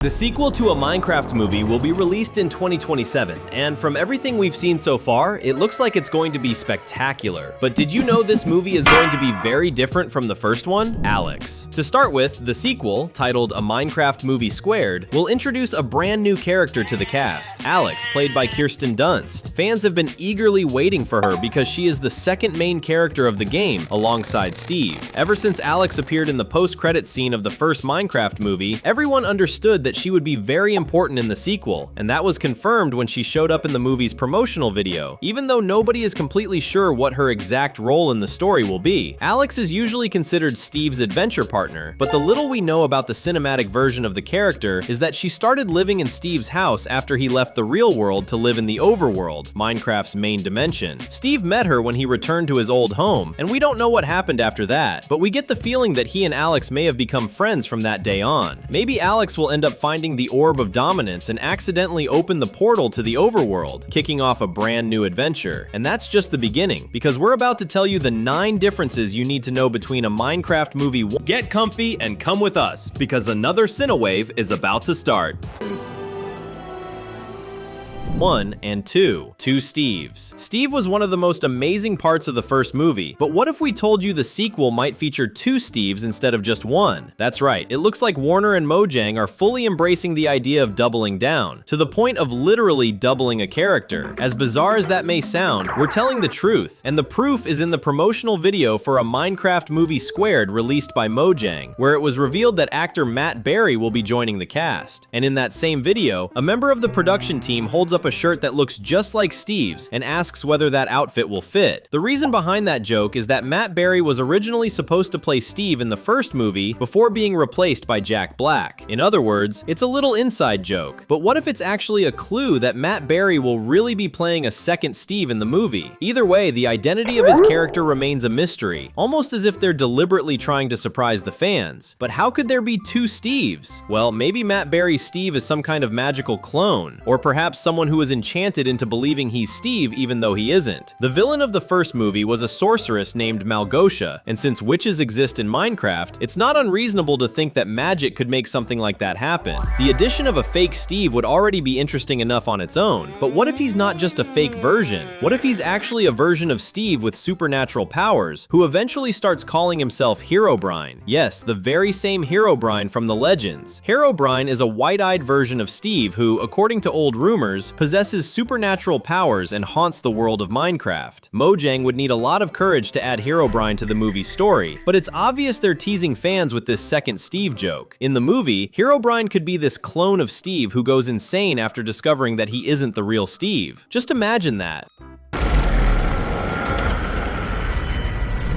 The sequel to a Minecraft movie will be released in 2027, and from everything we've seen so far, it looks like it's going to be spectacular. But did you know this movie is going to be very different from the first one? Alex. To start with, the sequel, titled A Minecraft Movie Squared, will introduce a brand new character to the cast, Alex, played by Kirsten Dunst. Fans have been eagerly waiting for her because she is the second main character of the game, alongside Steve. Ever since Alex appeared in the post-credits scene of the first Minecraft movie, everyone understood that she would be very important in the sequel, and that was confirmed when she showed up in the movie's promotional video. Even though nobody is completely sure what her exact role in the story will be, Alex is usually considered Steve's adventure partner, but the little we know about the cinematic version of the character is that she started living in Steve's house after he left the real world to live in the overworld, Minecraft's main dimension. Steve met her when he returned to his old home, and we don't know what happened after that, but we get the feeling that he and Alex may have become friends from that day on. Maybe Alex will end up finding the Orb of Dominance and accidentally open the portal to the overworld, kicking off a brand new adventure. And that's just the beginning, because we're about to tell you the 9 differences you need to know between a Minecraft movie. Get comfy and come with us, because another Cinewave is about to start. 1 and 2. Two Steves. Steve was one of the most amazing parts of the first movie, but what if we told you the sequel might feature 2 Steves instead of just one? That's right, it looks like Warner and Mojang are fully embracing the idea of doubling down, to the point of literally doubling a character. As bizarre as that may sound, we're telling the truth, and the proof is in the promotional video for a Minecraft Movie Squared released by Mojang, where it was revealed that actor Matt Berry will be joining the cast. And in that same video, a member of the production team holds up a shirt that looks just like Steve's and asks whether that outfit will fit. The reason behind that joke is that Matt Berry was originally supposed to play Steve in the first movie before being replaced by Jack Black. In other words, it's a little inside joke. But what if it's actually a clue that Matt Berry will really be playing a second Steve in the movie? Either way, the identity of his character remains a mystery, almost as if they're deliberately trying to surprise the fans. But how could there be 2 Steves? Well, maybe Matt Berry's Steve is some kind of magical clone, or perhaps someone who is enchanted into believing he's Steve even though he isn't. The villain of the first movie was a sorceress named Malgosha, and since witches exist in Minecraft, it's not unreasonable to think that magic could make something like that happen. The addition of a fake Steve would already be interesting enough on its own, but what if he's not just a fake version? What if he's actually a version of Steve with supernatural powers, who eventually starts calling himself Herobrine? Yes, the very same Herobrine from the Legends. Herobrine is a white-eyed version of Steve who, according to old rumors, possesses supernatural powers and haunts the world of Minecraft. Mojang would need a lot of courage to add Herobrine to the movie's story, but it's obvious they're teasing fans with this second Steve joke. In the movie, Herobrine could be this clone of Steve who goes insane after discovering that he isn't the real Steve. Just imagine that.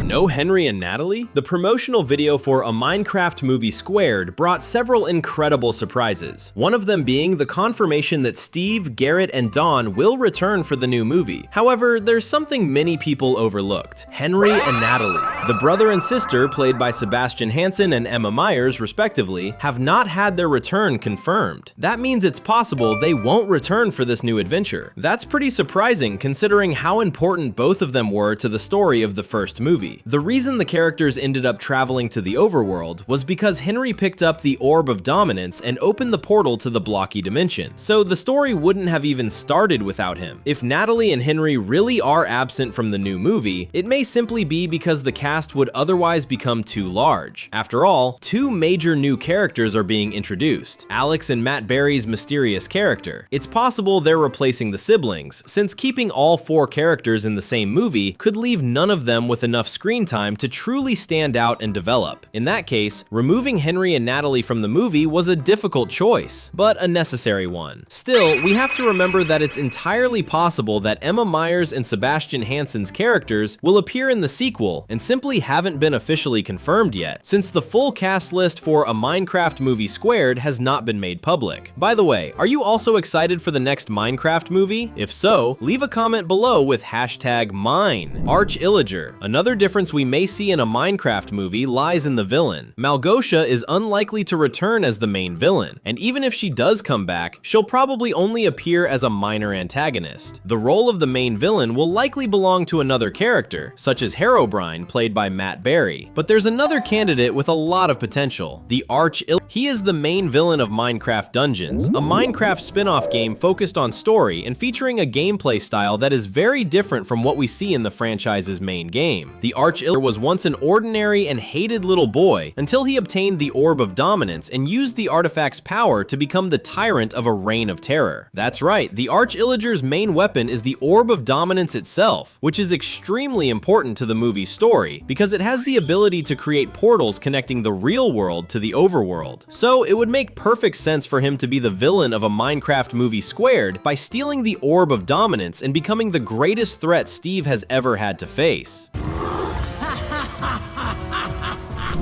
No Henry and Natalie? The promotional video for A Minecraft Movie Squared brought several incredible surprises, one of them being the confirmation that Steve, Garrett, and Dawn will return for the new movie. However, there's something many people overlooked: Henry and Natalie. The brother and sister, played by Sebastian Hansen and Emma Myers respectively, have not had their return confirmed. That means it's possible they won't return for this new adventure. That's pretty surprising considering how important both of them were to the story of the first movie. The reason the characters ended up traveling to the overworld was because Henry picked up the Orb of Dominance and opened the portal to the blocky dimension, so the story wouldn't have even started without him. If Natalie and Henry really are absent from the new movie, it may simply be because the cast would otherwise become too large. After all, 2 major new characters are being introduced: Alex and Matt Berry's mysterious character. It's possible they're replacing the siblings, since keeping all 4 characters in the same movie could leave none of them with enough screen time to truly stand out and develop. In that case, removing Henry and Natalie from the movie was a difficult choice, but a necessary one. Still, we have to remember that it's entirely possible that Emma Myers and Sebastian Hansen's characters will appear in the sequel and simply haven't been officially confirmed yet, since the full cast list for A Minecraft Movie Squared has not been made public. By the way, are you also excited for the next Minecraft movie? If so, leave a comment below with #mine. Arch Illager. Another difference difference we may see in a Minecraft movie lies in the villain. Malgosha is unlikely to return as the main villain, and even if she does come back, she'll probably only appear as a minor antagonist. The role of the main villain will likely belong to another character, such as Herobrine, played by Matt Berry. But there's another candidate with a lot of potential, the Arch-Illager. He is the main villain of Minecraft Dungeons, a Minecraft spin-off game focused on story and featuring a gameplay style that is very different from what we see in the franchise's main game. The Arch-Illager was once an ordinary and hated little boy until he obtained the Orb of Dominance and used the artifact's power to become the tyrant of a reign of terror. That's right, the Arch-Illager's main weapon is the Orb of Dominance itself, which is extremely important to the movie's story because it has the ability to create portals connecting the real world to the overworld. So it would make perfect sense for him to be the villain of a Minecraft movie squared by stealing the Orb of Dominance and becoming the greatest threat Steve has ever had to face.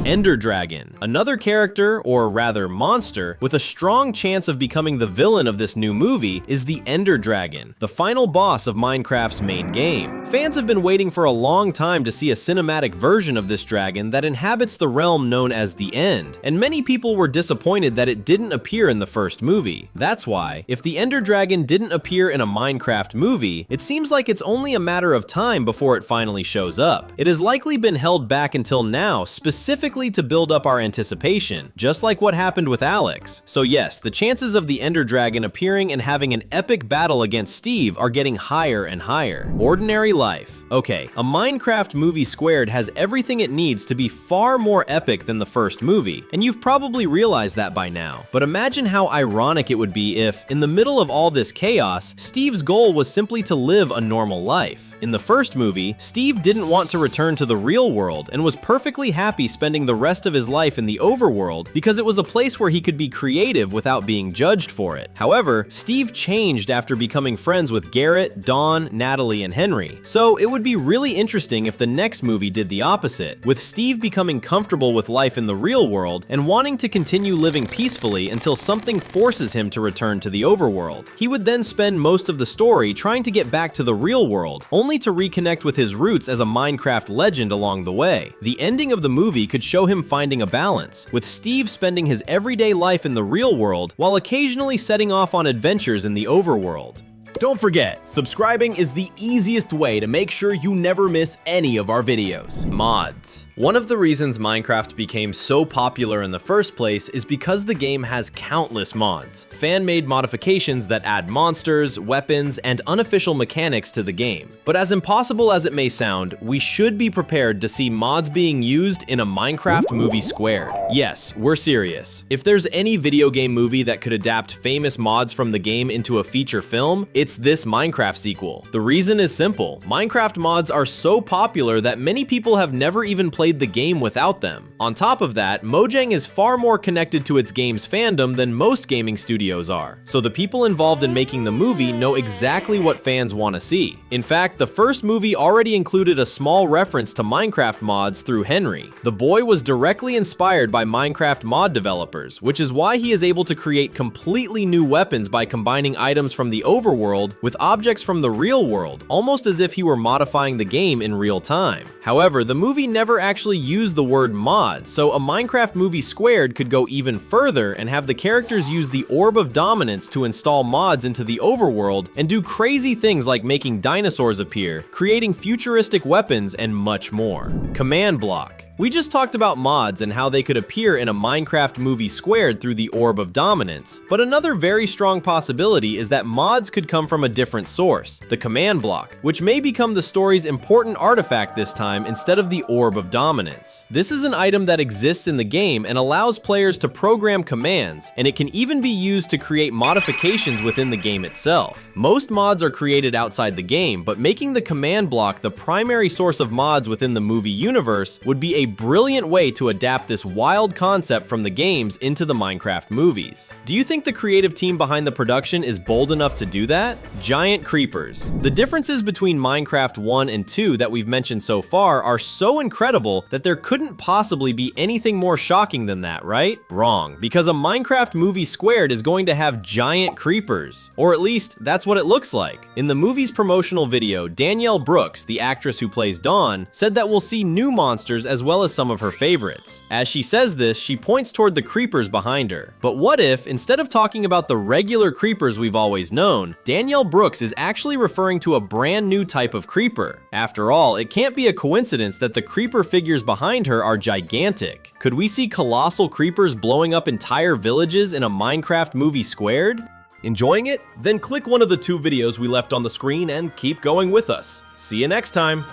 Ender Dragon, another character, or rather monster, with a strong chance of becoming the villain of this new movie is the Ender Dragon, the final boss of Minecraft's main game. Fans have been waiting for a long time to see a cinematic version of this dragon that inhabits the realm known as the End, and many people were disappointed that it didn't appear in the first movie. That's why, if the Ender Dragon didn't appear in a Minecraft movie, it seems like it's only a matter of time before it finally shows up. It has likely been held back until now, specifically to build up our anticipation, just like what happened with Alex. So yes, the chances of the Ender Dragon appearing and having an epic battle against Steve are getting higher and higher. Ordinary life. Okay, a Minecraft movie squared has everything it needs to be far more epic than the first movie, and you've probably realized that by now. But imagine how ironic it would be if, in the middle of all this chaos, Steve's goal was simply to live a normal life. In the first movie, Steve didn't want to return to the real world and was perfectly happy spending the rest of his life in the overworld because it was a place where he could be creative without being judged for it. However, Steve changed after becoming friends with Garrett, Dawn, Natalie, and Henry. So it would be really interesting if the next movie did the opposite, with Steve becoming comfortable with life in the real world and wanting to continue living peacefully until something forces him to return to the overworld. He would then spend most of the story trying to get back to the real world, only to reconnect with his roots as a Minecraft legend along the way. The ending of the movie could show him finding a balance, with Steve spending his everyday life in the real world while occasionally setting off on adventures in the overworld. Don't forget, subscribing is the easiest way to make sure you never miss any of our videos. Mods. One of the reasons Minecraft became so popular in the first place is because the game has countless mods, fan-made modifications that add monsters, weapons, and unofficial mechanics to the game. But as impossible as it may sound, we should be prepared to see mods being used in a Minecraft movie squared. Yes, we're serious. If there's any video game movie that could adapt famous mods from the game into a feature film, it's this Minecraft sequel. The reason is simple. Minecraft mods are so popular that many people have never even played the game without them. On top of that, Mojang is far more connected to its game's fandom than most gaming studios are, so the people involved in making the movie know exactly what fans want to see. In fact, the first movie already included a small reference to Minecraft mods through Henry. The boy was directly inspired by Minecraft mod developers, which is why he is able to create completely new weapons by combining items from the overworld with objects from the real world, almost as if he were modifying the game in real time. However, the movie never actually used the word mod, so a Minecraft movie squared could go even further and have the characters use the Orb of Dominance to install mods into the overworld and do crazy things like making dinosaurs appear, creating futuristic weapons, and much more. Command block. We just talked about mods and how they could appear in a Minecraft movie squared through the Orb of Dominance, but another very strong possibility is that mods could come from a different source, the command block, which may become the story's important artifact this time instead of the Orb of Dominance. This is an item that exists in the game and allows players to program commands, and it can even be used to create modifications within the game itself. Most mods are created outside the game, but making the command block the primary source of mods within the movie universe would be a a brilliant way to adapt this wild concept from the games into the Minecraft movies. Do you think the creative team behind the production is bold enough to do that? Giant creepers. The differences between Minecraft 1 and 2 that we've mentioned so far are so incredible that there couldn't possibly be anything more shocking than that, right? Wrong, because a Minecraft movie squared is going to have giant creepers. Or at least, that's what it looks like. In the movie's promotional video, Danielle Brooks, the actress who plays Dawn, said that we'll see new monsters as well as some of her favorites. As she says this, she points toward the creepers behind her. But what if, instead of talking about the regular creepers we've always known, Danielle Brooks is actually referring to a brand new type of creeper? After all, it can't be a coincidence that the creeper figures behind her are gigantic. Could we see colossal creepers blowing up entire villages in a Minecraft movie squared? Enjoying it? Then click one of the 2 videos we left on the screen and keep going with us. See you next time!